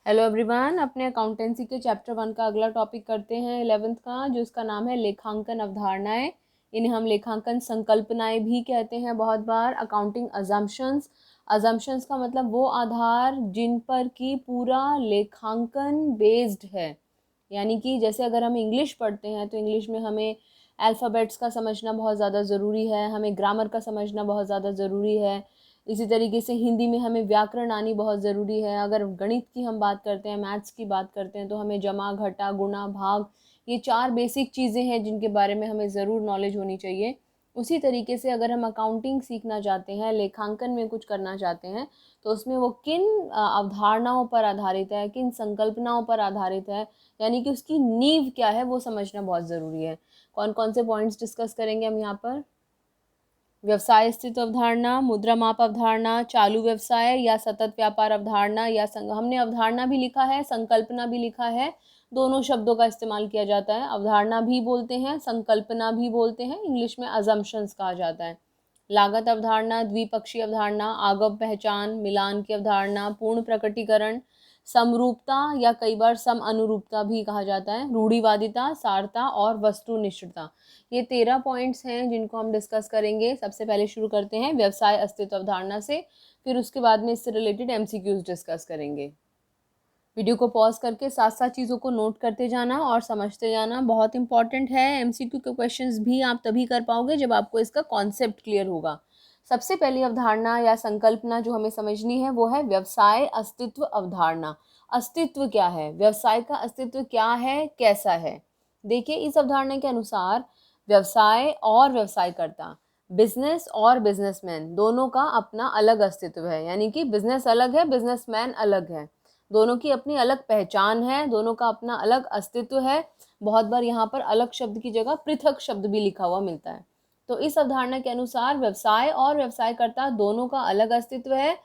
Hello everyone, अपने accountancy के chapter 1 का अगला टॉपिक करते हैं 11th का, जो इसका नाम है लेखांकन अवधारणाएं। इन्हें हम लेखांकन संकल्पनाएं भी कहते हैं बहुत बार। अकाउंटिंग अजम्पशंस, अजम्पशंस का मतलब वो आधार जिन पर कि पूरा लेखांकन बेस्ड है। यानी कि जैसे अगर हम इंग्लिश पढ़ते हैं तो इंग्लिश में हमें अल्फ़ाबेट्स का समझना बहुत ज़्यादा ज़रूरी है, हमें ग्रामर का समझना बहुत ज़्यादा ज़रूरी है। इसी तरीके से हिंदी में हमें व्याकरण आनी बहुत ज़रूरी है। अगर गणित की हम बात करते हैं, मैथ्स की बात करते हैं, तो हमें जमा घटा गुणा भाग, ये 4 बेसिक चीज़ें हैं जिनके बारे में हमें ज़रूर नॉलेज होनी चाहिए। उसी तरीके से अगर हम अकाउंटिंग सीखना चाहते हैं, लेखांकन में कुछ करना चाहते हैं, तो उसमें वो किन अवधारणाओं पर आधारित है, किन संकल्पनाओं पर आधारित है, यानी कि उसकी नींव क्या है, वो समझना बहुत ज़रूरी है। कौन कौन से पॉइंट्स डिस्कस करेंगे हम यहाँ पर? व्यवसाय स्थित अवधारणा, मुद्रा माप अवधारणा, चालू व्यवसाय या सतत व्यापार अवधारणा, या हमने अवधारणा भी लिखा है, संकल्पना भी लिखा है। दोनों शब्दों का इस्तेमाल किया जाता है। अवधारणा भी बोलते हैं, संकल्पना भी बोलते हैं, इंग्लिश में अजम्पशंस कहा जाता है। लागत अवधारणा, द्विपक्षीय अवधारणा, आगम पहचान, मिलान की अवधारणा, पूर्ण प्रकटीकरण, समरूपता या कई बार सम अनुरूपता भी कहा जाता है, रूढ़िवादिता, सारता और वस्तुनिष्ठता। ये 13 पॉइंट्स हैं जिनको हम डिस्कस करेंगे। सबसे पहले शुरू करते हैं व्यवसाय अस्तित्व अवधारणा से, फिर उसके बाद में इससे रिलेटेड एमसीक्यूज डिस्कस करेंगे। वीडियो को पॉज करके साथ साथ चीज़ों को नोट करते जाना और समझते जाना बहुत इंपॉर्टेंट है। एमसीक्यू के क्वेश्चंस भी आप तभी कर पाओगे जब आपको इसका कॉन्सेप्ट क्लियर होगा। सबसे पहली अवधारणा या संकल्पना जो हमें समझनी है वो है व्यवसाय अस्तित्व अवधारणा। अस्तित्व क्या है, व्यवसाय का अस्तित्व क्या है, कैसा है। देखिए, इस अवधारणा के अनुसार व्यवसाय और व्यवसायकर्ता, बिजनेस और बिजनेसमैन, दोनों का अपना अलग अस्तित्व है। यानी कि बिजनेस अलग है, बिजनेसमैन अलग है, दोनों की अपनी अलग पहचान है, दोनों का अपना अलग अस्तित्व है। बहुत बार यहाँ पर अलग शब्द की जगह पृथक शब्द भी लिखा हुआ मिलता है। तो इस अवधारणा के अनुसार व्यवसाय और व्यवसायकर्ता दोनों का अलग अस्तित्व है।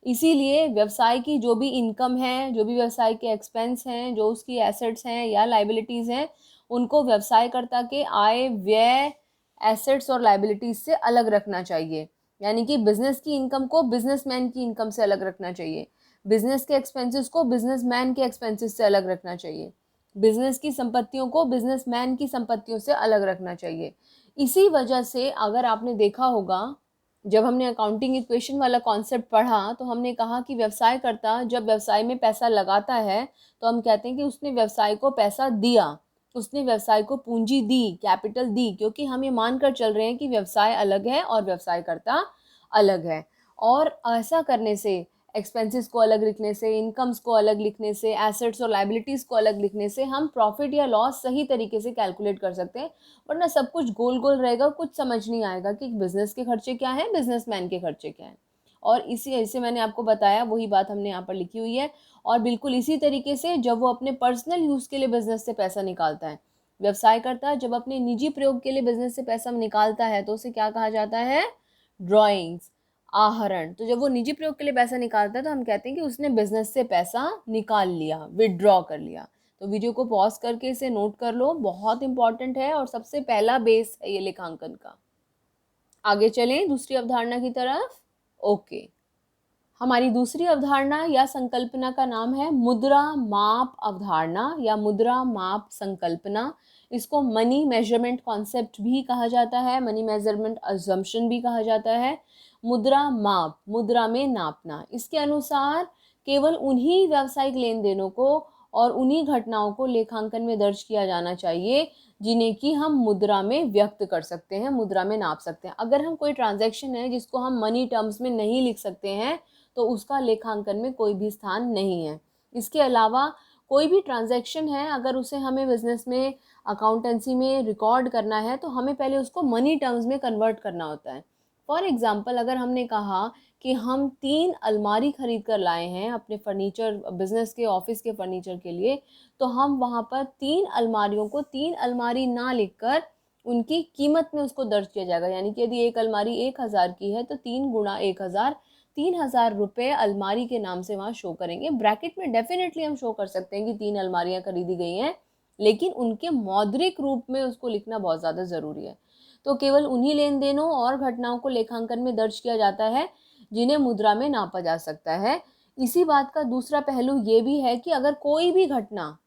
इसीलिए व्यवसाय की जो भी इनकम है, जो भी व्यवसाय के एक्सपेंस हैं, जो उसकी एसेट्स हैं या लाइबिलिटीज़ हैं, उनको व्यवसायकर्ता के आय व्यय, एसेट्स और लाइबिलिटीज़ से अलग रखना चाहिए। यानी कि बिजनेस की इनकम को बिजनेसमैन की इनकम से अलग रखना चाहिए, बिजनेस के एक्सपेंसेस को बिजनेसमैन के एक्सपेंसेस से अलग रखना चाहिए, बिजनेस की संपत्तियों को बिजनेसमैन की संपत्तियों से अलग रखना चाहिए। इसी वजह से अगर आपने देखा होगा, जब हमने अकाउंटिंग इक्वेशन वाला कॉन्सेप्ट पढ़ा तो हमने कहा कि व्यवसायकर्ता जब व्यवसाय में पैसा लगाता है तो हम कहते हैं कि उसने व्यवसाय को पैसा दिया, उसने व्यवसाय को पूंजी दी, कैपिटल दी, क्योंकि हम ये मानकर चल रहे हैं कि व्यवसाय अलग है और व्यवसायकर्ता अलग है। और ऐसा करने से, एक्सपेंसेस को अलग लिखने से, इनकम्स को अलग लिखने से, एसेट्स और लाइबिलिटीज़ को अलग लिखने से हम प्रॉफिट या लॉस सही तरीके से कैलकुलेट कर सकते हैं। वरना सब कुछ गोल गोल रहेगा, कुछ समझ नहीं आएगा कि बिजनेस के खर्चे क्या हैं, बिजनेसमैन के खर्चे क्या हैं। और इसी ऐसे मैंने आपको बताया, वही बात हमने यहाँ पर लिखी हुई है। और बिल्कुल इसी तरीके से जब वो अपने पर्सनल यूज़ के लिए बिजनेस से पैसा निकालता है, व्यवसायकर्ता जब अपने निजी प्रयोग के लिए बिजनेस से पैसा निकालता है तो उसे क्या कहा जाता है? ड्रॉइंग्स, आहरण। तो जब वो निजी प्रयोग के लिए पैसा निकालता है तो हम कहते हैं कि उसने बिजनेस से पैसा निकाल लिया, विदड्रॉ कर लिया। तो वीडियो को पॉज करके इसे नोट कर लो, बहुत इंपॉर्टेंट है और सबसे पहला बेस है ये लेखांकन का। आगे चलें दूसरी अवधारणा की तरफ। ओके, हमारी दूसरी अवधारणा या संकल्पना का नाम है मुद्रा माप अवधारणा या मुद्रा माप संकल्पना। इसको मनी मेजरमेंट कॉन्सेप्ट भी कहा जाता है, मनी मेजरमेंट अजम्पशन भी कहा जाता है। मुद्रा माप, मुद्रा में नापना। इसके अनुसार केवल उन्हीं व्यावसायिक लेन देनों को और उन्हीं घटनाओं को लेखांकन में दर्ज किया जाना चाहिए जिन्हें कि हम मुद्रा में व्यक्त कर सकते हैं, मुद्रा में नाप सकते हैं। अगर हम कोई ट्रांजैक्शन है जिसको हम मनी टर्म्स में नहीं लिख सकते हैं तो उसका लेखांकन में कोई भी स्थान नहीं है। इसके अलावा कोई भी ट्रांजैक्शन है, अगर उसे हमें बिजनेस में, अकाउंटेंसी में रिकॉर्ड करना है तो हमें पहले उसको मनी टर्म्स में कन्वर्ट करना होता है। फॉर एग्जाम्पल, अगर हमने कहा कि हम 3 अलमारी खरीद कर लाए हैं अपने फर्नीचर, बिजनेस के ऑफिस के फर्नीचर के लिए, तो हम वहाँ पर 3 अलमारियों को 3 अलमारी ना लिखकर उनकी कीमत में उसको दर्ज किया जाएगा। यानी कि यदि एक अलमारी 1000 की है तो 3 गुणा 1000, 3000 रुपये अलमारी के नाम से वहाँ शो करेंगे। ब्रैकेट में डेफिनेटली हम शो कर सकते हैं कि 3 अलमारियाँ खरीदी गई हैं, लेकिन उनके मौद्रिक रूप में उसको लिखना बहुत ज़्यादा ज़रूरी है। तो केवल उन्हीं लेन देनों और घटनाओं को लेखांकन में दर्ज किया जाता है जिन्हें मुद्रा में नापा जा सकता है। इसी बात का दूसरा पहलू ये भी है कि अगर कोई भी घटना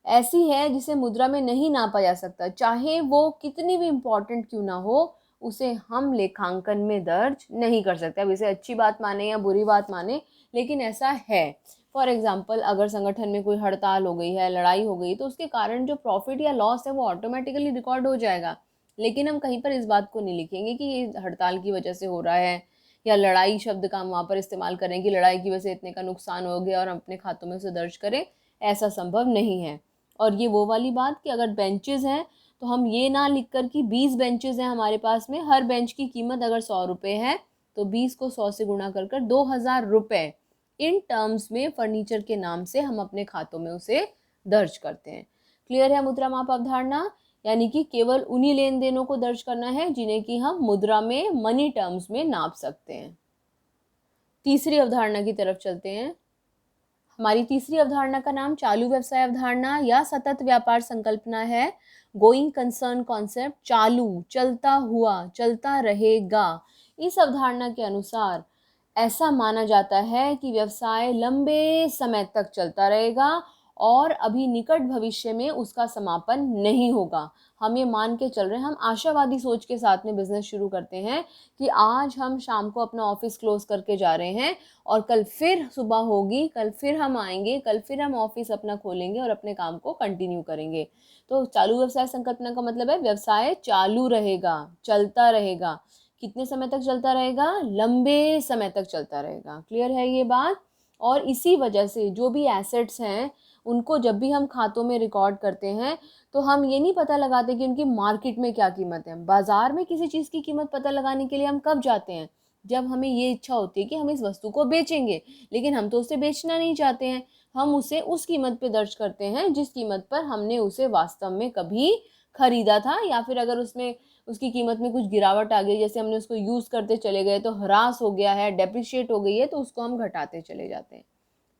ऐसी है जिसे मुद्रा में नहीं नापा जा सकता, चाहे वो कितनी भी इम्पोर्टेंट क्यों ना हो, उसे हम लेखांकन में दर्ज नहीं कर सकते। अब इसे अच्छी बात माने या बुरी बात माने, लेकिन ऐसा है। फॉर एग्जाम्पल, अगर संगठन में कोई हड़ताल हो गई है, लड़ाई हो गई, तो उसके कारण जो प्रॉफिट या लॉस है वो ऑटोमेटिकली रिकॉर्ड हो जाएगा। लेकिन हम कहीं पर इस बात को नहीं लिखेंगे कि ये हड़ताल की वजह से हो रहा है, या लड़ाई शब्द का हम वहाँ पर इस्तेमाल करें कि लड़ाई की वजह से इतने का नुकसान हो गया और हम अपने खातों में उसे दर्ज करें। ऐसा संभव नहीं है। और ये वो वाली बात कि अगर बेंचेस हैं तो हम ये ना लिख कर कि 20 बेंचेस हैं हमारे पास में, हर बेंच की कीमत अगर 100 रुपये है तो 20 को 100 से गुणा कर कर 2000 रुपये इन टर्म्स में फर्नीचर के नाम से हम अपने खातों में उसे दर्ज करते हैं। क्लियर है मुद्रा माप अवधारणा? यानी कि केवल उन्हीं लेन देनों को दर्ज करना है जिन्हें कि हम मुद्रा में, मनी टर्म्स में नाप सकते हैं। तीसरी अवधारणा की तरफ चलते हैं। हमारी तीसरी अवधारणा का नाम चालू व्यवसाय अवधारणा या सतत व्यापार संकल्पना है। गोइंग कंसर्न कॉन्सेप्ट, चालू, चलता हुआ, चलता रहेगा। इस अवधारणा के अनुसार ऐसा माना जाता है कि व्यवसाय लंबे समय तक चलता रहेगा और अभी निकट भविष्य में उसका समापन नहीं होगा। हम ये मान के चल रहे हैं, हम आशावादी सोच के साथ में बिजनेस शुरू करते हैं कि आज हम शाम को अपना ऑफिस क्लोज करके जा रहे हैं और कल फिर सुबह होगी, कल फिर हम आएंगे, कल फिर हम ऑफिस अपना खोलेंगे और अपने काम को कंटिन्यू करेंगे। तो चालू व्यवसाय संकल्पना का मतलब है व्यवसाय चालू रहेगा, चलता रहेगा। कितने समय तक चलता रहेगा? लंबे समय तक चलता रहेगा। क्लियर है ये बात? और इसी वजह से जो भी एसेट्स हैं उनको जब भी हम खातों में रिकॉर्ड करते हैं तो हम ये नहीं पता लगाते कि उनकी मार्केट में क्या कीमत है। बाजार में किसी चीज़ की कीमत पता लगाने के लिए हम कब जाते हैं? जब हमें ये इच्छा होती है कि हम इस वस्तु को बेचेंगे, लेकिन हम तो उसे बेचना नहीं चाहते हैं। हम उसे उस कीमत पे दर्ज करते हैं जिस कीमत पर हमने उसे वास्तव में कभी खरीदा था, या फिर अगर उसमें उसकी कीमत में कुछ गिरावट आ गई, जैसे हमने उसको यूज़ करते चले गए तो ह्रास हो गया है, डेप्रिशिएट हो गई है, तो उसको हम घटाते चले जाते हैं।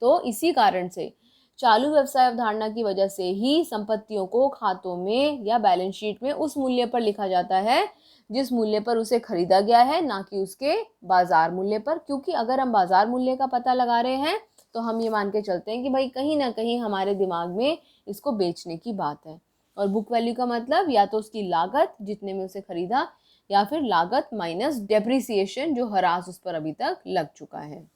तो इसी कारण से चालू व्यवसाय अवधारणा की वजह से ही संपत्तियों को खातों में या बैलेंस शीट में उस मूल्य पर लिखा जाता है जिस मूल्य पर उसे खरीदा गया है, ना कि उसके बाजार मूल्य पर। क्योंकि अगर हम बाजार मूल्य का पता लगा रहे हैं तो हम ये मान के चलते हैं कि भाई कहीं ना कहीं हमारे दिमाग में इसको बेचने की बात है। और बुक वैल्यू का मतलब या तो उसकी लागत जितने में उसे खरीदा, या फिर लागत माइनस डेप्रिसिएशन जो ह्रास उस पर अभी तक लग चुका है।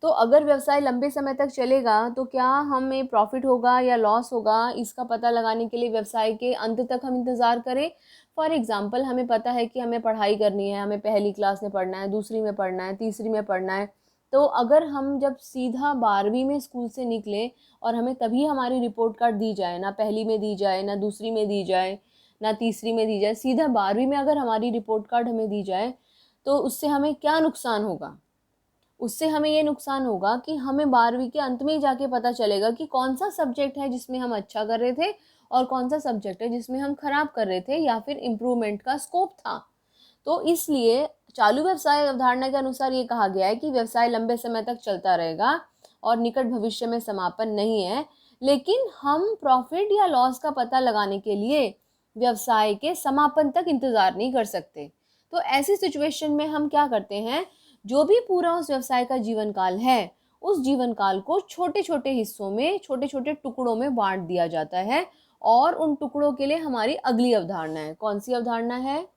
तो अगर व्यवसाय लंबे समय तक चलेगा तो क्या हमें प्रॉफिट होगा या लॉस होगा, इसका पता लगाने के लिए व्यवसाय के अंत तक हम इंतज़ार करें। फॉर एग्जांपल, हमें पता है कि हमें पढ़ाई करनी है, हमें पहली क्लास में पढ़ना है, दूसरी में पढ़ना है, तीसरी में पढ़ना है। तो अगर हम जब सीधा 12वीं में स्कूल से निकले और हमें तभी हमारी रिपोर्ट कार्ड दी जाए, ना पहली में दी जाए, ना दूसरी में दी जाए, ना तीसरी में दी जाए, सीधा 12वीं में अगर हमारी रिपोर्ट कार्ड हमें दी जाए, तो उससे हमें क्या नुकसान होगा? उससे हमें ये नुकसान होगा कि हमें 12वीं के अंत में ही जाके पता चलेगा कि कौन सा सब्जेक्ट है जिसमें हम अच्छा कर रहे थे और कौन सा सब्जेक्ट है जिसमें हम खराब कर रहे थे या फिर इम्प्रूवमेंट का स्कोप था। तो इसलिए चालू व्यवसाय अवधारणा के अनुसार ये कहा गया है कि व्यवसाय लंबे समय तक चलता रहेगा और निकट भविष्य में समापन नहीं है, लेकिन हम प्रॉफिट या लॉस का पता लगाने के लिए व्यवसाय के समापन तक इंतज़ार नहीं कर सकते। तो ऐसी सिचुएशन में हम क्या करते हैं, जो भी पूरा उस व्यवसाय का जीवन काल है, उस जीवन काल को छोटे छोटे हिस्सों में, छोटे छोटे टुकड़ों में बांट दिया जाता है। और उन टुकड़ों के लिए हमारी अगली अवधारणा है। कौन सी अवधारणा है?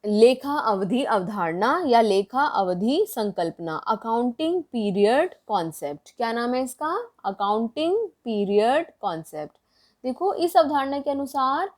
लेखा अवधि अवधारणा या लेखा अवधि संकल्पना, अकाउंटिंग पीरियड कॉन्सेप्ट। क्या नाम है इसका? Accounting period concept. देखो, इस अवधारणा के अनुसार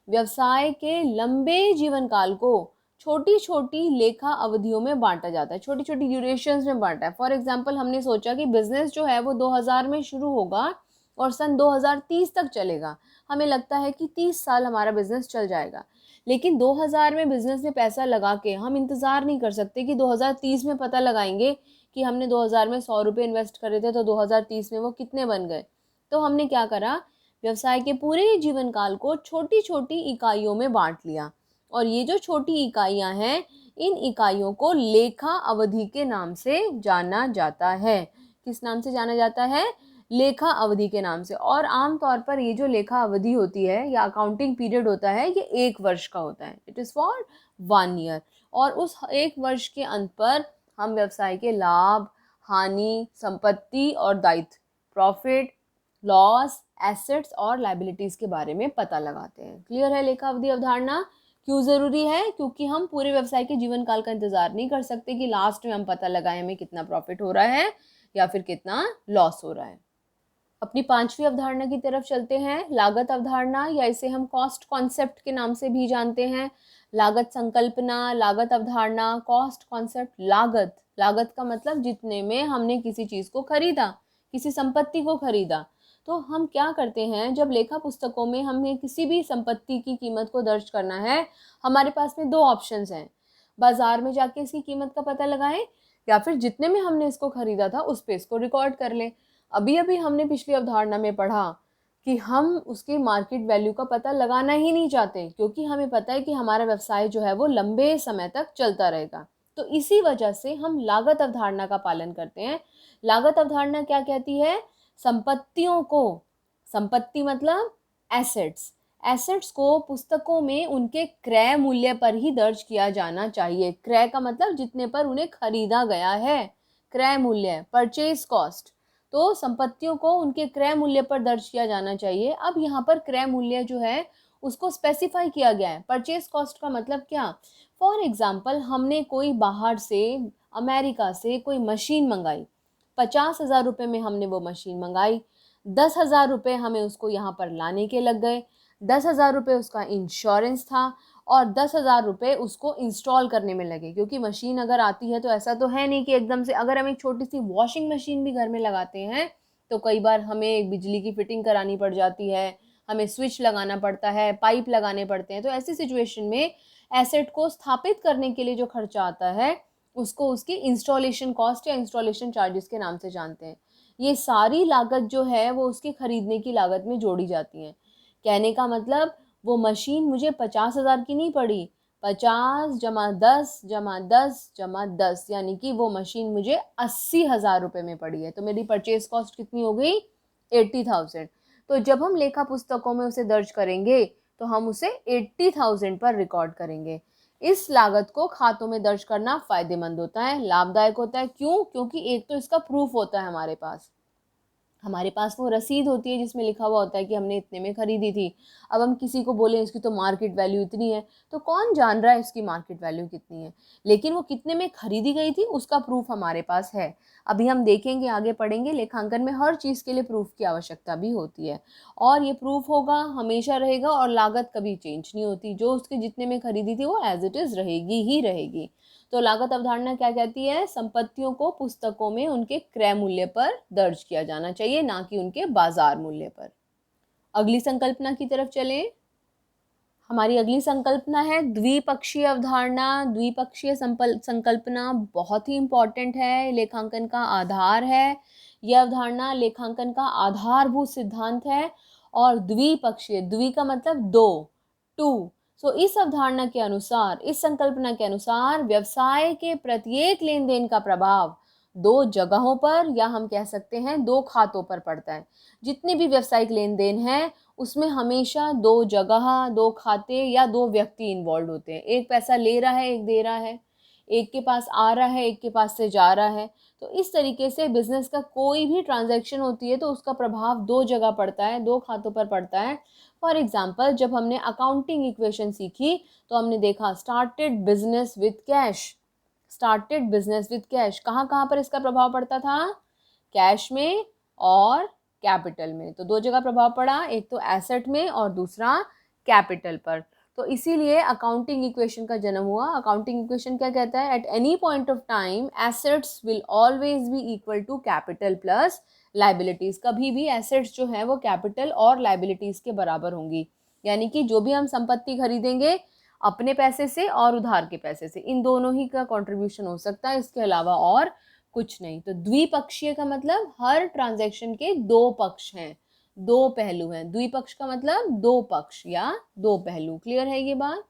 व्यवसाय के लंबे जीवन काल को छोटी छोटी लेखा अवधियों में बांटा जाता है, छोटी छोटी ड्यूरेशंस में बांटा है। फॉर एग्जांपल, हमने सोचा कि बिजनेस जो है वो 2000 में शुरू होगा और सन 2030 तक चलेगा। हमें लगता है कि 30 साल हमारा बिजनेस चल जाएगा, लेकिन 2000 में बिजनेस में पैसा लगा के हम इंतज़ार नहीं कर सकते कि 2030 में पता लगाएंगे कि हमने 2000 में 100 रुपये इन्वेस्ट करे थे तो 2030 में वो कितने बन गए। तो हमने क्या करा, व्यवसाय के पूरे जीवन काल को छोटी छोटी इकाइयों में बांट लिया। और ये जो छोटी इकाइयां हैं, इन इकाइयों को लेखा अवधि के नाम से जाना जाता है। किस नाम से जाना जाता है? लेखा अवधि के नाम से। और आम तौर पर ये जो लेखा अवधि होती है या अकाउंटिंग पीरियड होता है, ये 1 वर्ष का होता है। It is for 1 year. और उस 1 वर्ष के अंत पर हम व्यवसाय के लाभ, हानि, संपत्ति और दायित्व, प्रॉफिट, लॉस, एसेट्स और लायबिलिटीज के बारे में पता लगाते हैं। क्लियर है लेखा अवधि अवधारणा? क्यों जरूरी है? क्योंकि हम पूरे व्यवसाय के जीवन काल का इंतजार नहीं कर सकते कि लास्ट में हम पता लगाएं हमें कितना प्रॉफिट हो रहा है या फिर कितना लॉस हो रहा है। अपनी पांचवी अवधारणा की तरफ चलते हैं, लागत अवधारणा, या इसे हम कॉस्ट कॉन्सेप्ट के नाम से भी जानते हैं। लागत संकल्पना, लागत अवधारणा, कॉस्ट कॉन्सेप्ट। लागत, लागत का मतलब जितने में हमने किसी चीज को खरीदा, किसी संपत्ति को खरीदा। तो हम क्या करते हैं, जब लेखा पुस्तकों में हमें किसी भी संपत्ति की कीमत को दर्ज करना है, हमारे पास में दो ऑप्शंस हैं। बाजार में जाके इसकी कीमत का पता लगाएं या फिर जितने में हमने इसको खरीदा था उस पे इसको रिकॉर्ड कर लें। अभी अभी हमने पिछली अवधारणा में पढ़ा कि हम उसकी मार्केट वैल्यू का पता लगाना ही नहीं चाहते, क्योंकि हमें पता है कि हमारा व्यवसाय जो है वो लंबे समय तक चलता रहेगा। तो इसी वजह से हम लागत अवधारणा का पालन करते हैं। लागत अवधारणा क्या कहती है? संपत्तियों को, संपत्ति मतलब एसेट्स, एसेट्स को पुस्तकों में उनके क्रय मूल्य पर ही दर्ज किया जाना चाहिए। क्रय का मतलब जितने पर उन्हें खरीदा गया है, क्रय मूल्य, परचेज कॉस्ट। तो संपत्तियों को उनके क्रय मूल्य पर दर्ज किया जाना चाहिए। अब यहाँ पर क्रय मूल्य जो है उसको स्पेसिफाई किया गया है। परचेज कॉस्ट का मतलब क्या? फॉर एग्जाम्पल, हमने कोई बाहर से, अमेरिका से कोई मशीन मंगाई, 50,000 रुपये में हमने वो मशीन मंगाई, 10,000 रुपये हमें उसको यहाँ पर लाने के लग गए, 10,000 रुपये उसका इंश्योरेंस था और 10,000 रुपये उसको इंस्टॉल करने में लगे। क्योंकि मशीन अगर आती है तो ऐसा तो है नहीं कि एकदम से, अगर हम एक छोटी सी वॉशिंग मशीन भी घर में लगाते हैं तो कई बार हमें बिजली की फिटिंग करानी पड़ जाती है, हमें स्विच लगाना पड़ता है, पाइप लगाने पड़ते हैं। तो ऐसी सिचुएशन में एसेट को स्थापित करने के लिए जो खर्चा आता है उसको उसकी इंस्टॉलेशन कॉस्ट या इंस्टॉलेशन चार्जेस के नाम से जानते हैं। ये सारी लागत जो है वो उसके खरीदने की लागत में जोड़ी जाती है। कहने का मतलब, वो मशीन मुझे 50,000 की नहीं पड़ी, 50 जमा 10 जमा 10 जमा 10, यानी कि वो मशीन मुझे 80,000 रुपये में पड़ी है। तो मेरी परचेज कॉस्ट कितनी हो गई? 80,000। तो जब हम लेखा पुस्तकों में उसे दर्ज करेंगे तो हम उसे 80,000 पर रिकॉर्ड करेंगे। इस लागत को खातों में दर्ज करना फायदेमंद होता है, लाभदायक होता है। क्यों? क्योंकि एक तो इसका प्रूफ होता है, हमारे पास वो रसीद होती है जिसमें लिखा हुआ होता है कि हमने इतने में खरीदी थी। अब हम किसी को बोलें इसकी तो मार्केट वैल्यू इतनी है, तो कौन जान रहा है इसकी मार्केट वैल्यू कितनी है, लेकिन वो कितने में खरीदी गई थी उसका प्रूफ हमारे पास है। अभी हम देखेंगे, आगे पढ़ेंगे, लेखांकन में हर चीज़ के लिए प्रूफ की आवश्यकता भी होती है और ये प्रूफ होगा, हमेशा रहेगा और लागत कभी चेंज नहीं होती। जो उसके जितने में खरीदी थी वो एज इट इज़ रहेगी ही रहेगी। तो लागत अवधारणा क्या कहती है? संपत्तियों को पुस्तकों में उनके क्रय मूल्य पर दर्ज किया जाना चाहिए, ना कि उनके बाजार मूल्य पर। अगली संकल्पना की तरफ चलें। हमारी अगली संकल्पना है द्विपक्षीय अवधारणा। द्विपक्षीय संकल्पना बहुत ही इंपॉर्टेंट है, लेखांकन का आधार है। यह अवधारणा लेखांकन का आधारभूत सिद्धांत है। और द्विपक्षीय, द्वि का मतलब दो, टू। सो इस अवधारणा के अनुसार, इस संकल्पना के अनुसार व्यवसाय के प्रत्येक लेन देन का प्रभाव दो जगहों पर, या हम कह सकते हैं दो खातों पर पड़ता है। जितने भी व्यावसायिक लेन देन है उसमें हमेशा दो जगह, दो खाते या दो व्यक्ति इन्वॉल्व होते हैं। एक पैसा ले रहा है, एक दे रहा है, एक के पास आ रहा है, एक के पास से जा रहा है। तो इस तरीके से बिजनेस का कोई भी ट्रांजैक्शन होती है तो उसका प्रभाव दो जगह पड़ता है, दो खातों पर पड़ता है। फॉर एग्जाम्पल, जब हमने अकाउंटिंग इक्वेशन सीखी तो हमने देखा started business with cash, started business with cash, कहाँ कहाँ पर इसका प्रभाव पड़ता था? कैश में और कैपिटल में। तो दो जगह प्रभाव पड़ा, एक तो एसेट में और दूसरा कैपिटल पर। तो इसीलिए अकाउंटिंग इक्वेशन का जन्म हुआ। अकाउंटिंग इक्वेशन क्या कहता है? At any point of time assets will always be equal to capital plus liabilities. कभी भी एसेट्स जो है वो कैपिटल और लाइबिलिटीज के बराबर होंगी। यानी कि जो भी हम संपत्ति खरीदेंगे अपने पैसे से और उधार के पैसे से, इन दोनों ही का कंट्रीब्यूशन हो सकता है, इसके अलावा और कुछ नहीं। तो द्विपक्षीय का मतलब हर ट्रांजैक्शन के दो पक्ष हैं, दो पहलू हैं। द्विपक्ष का मतलब दो पक्ष या दो पहलू। क्लियर है ये बात?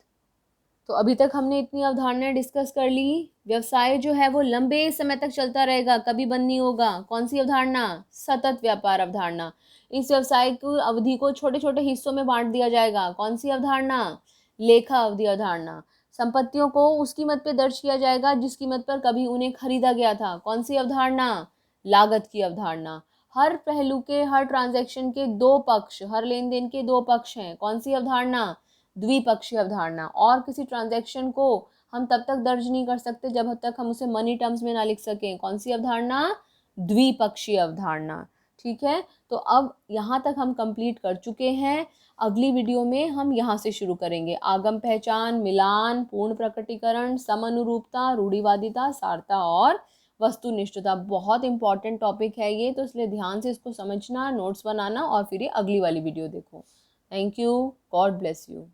तो अभी तक हमने इतनी अवधारणाएं डिस्कस कर ली। व्यवसाय जो है वो लंबे समय तक चलता रहेगा, कभी बंद नहीं होगा। कौन सी अवधारणा? सतत व्यापार अवधारणा। इस व्यवसाय की अवधि को छोटे छोटे हिस्सों में बांट दिया जाएगा। कौन सी अवधारणा? लेखा अवधि अवधारणा। संपत्तियों को उस कीमत पे दर्ज किया जाएगा जिस कीमत पर कभी उन्हें खरीदा गया था। कौन सी अवधारणा? लागत की अवधारणा। हर पहलू के, हर ट्रांजैक्शन के दो पक्ष, हर लेन देन के दो पक्ष हैं। कौन सी अवधारणा? द्विपक्षीय अवधारणा। और किसी ट्रांजैक्शन को हम तब तक दर्ज नहीं कर सकते जब तक हम उसे मनी टर्म्स में ना लिख सकें। कौन सी अवधारणा? द्विपक्षीय अवधारणा। ठीक है, तो अब यहाँ तक हम कंप्लीट कर चुके हैं। अगली वीडियो में हम यहाँ से शुरू करेंगे। आगम पहचान, मिलान, पूर्ण प्रकटीकरण, समअनुरूपता, रूढ़िवादिता, सारता और वस्तुनिष्ठता। बहुत इंपॉर्टेंट टॉपिक है ये, तो इसलिए ध्यान से इसको समझना, नोट्स बनाना और फिर ये अगली वाली वीडियो देखो। Thank you, God bless you.